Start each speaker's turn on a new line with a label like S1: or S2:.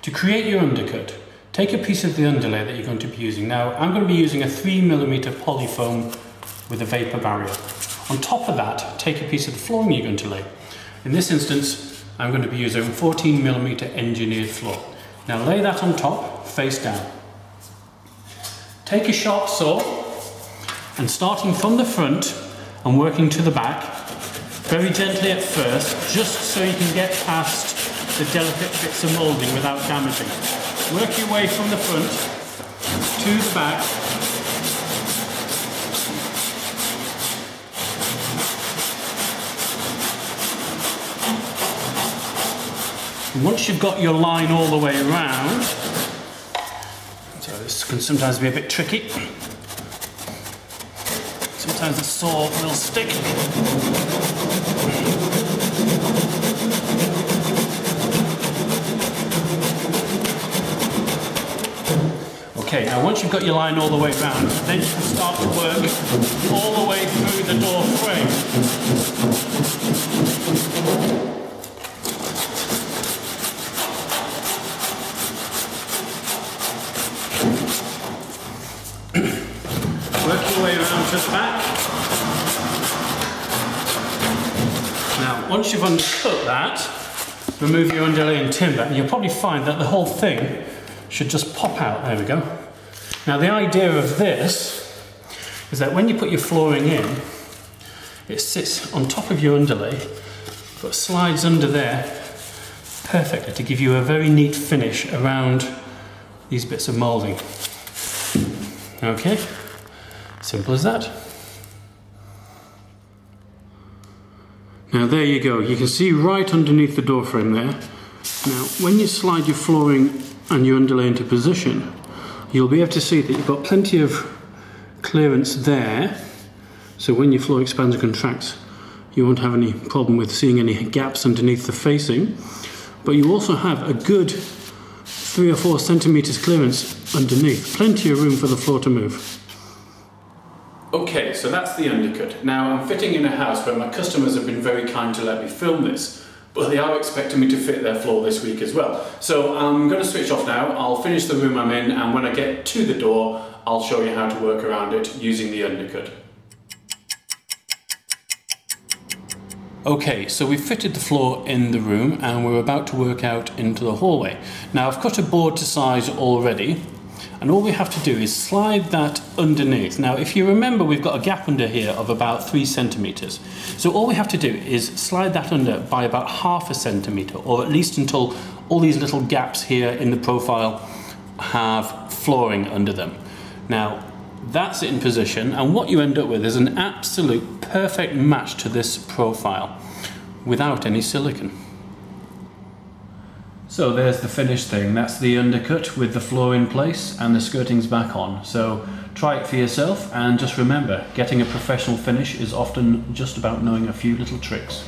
S1: To create your undercut, take a piece of the underlay that you're going to be using. Now, I'm going to be using a 3mm polyfoam with a vapor barrier. On top of that, take a piece of the flooring you're going to lay. In this instance, I'm going to be using 14mm engineered floor. Now lay that on top, face down. Take a sharp saw and starting from the front and working to the back, very gently at first, just so you can get past the delicate bits of moulding without damaging. Work your way from the front to the back. And once you've got your line all the way around, so this can sometimes be a bit tricky. Sometimes the saw will stick. Okay, now once you've got your line all the way around, then you can start to work all the way through the door frame. Work your way around to the back. Now, once you've undercut that, remove your underlay and timber, and you'll probably find that the whole thing should just pop out. There we go. Now, the idea of this is that when you put your flooring in, it sits on top of your underlay, but slides under there perfectly to give you a very neat finish around these bits of moulding. Okay, simple as that. Now there you go, you can see right underneath the door frame there. Now when you slide your flooring and your underlay into position, you'll be able to see that you've got plenty of clearance there, so when your floor expands and contracts you won't have any problem with seeing any gaps underneath the facing, but you also have a good 3 or 4 centimeters clearance underneath, plenty of room for the floor to move. Okay, so that's the undercut. Now I'm fitting in a house where my customers have been very kind to let me film this, but they are expecting me to fit their floor this week as well. So I'm going to switch off now, I'll finish the room I'm in, and when I get to the door, I'll show you how to work around it using the undercut. Okay, so we've fitted the floor in the room and we're about to work out into the hallway. Now I've cut a board to size already, and all we have to do is slide that underneath. Now if you remember, we've got a gap under here of about 3 centimeters. So all we have to do is slide that under by about ½ centimeter, or at least until all these little gaps here in the profile have flooring under them. Now that's it in position, and what you end up with is an absolute perfect match to this profile without any silicone. So there's the finished thing. That's the undercut with the floor in place and the skirtings back on. So try it for yourself, and just remember, getting a professional finish is often just about knowing a few little tricks.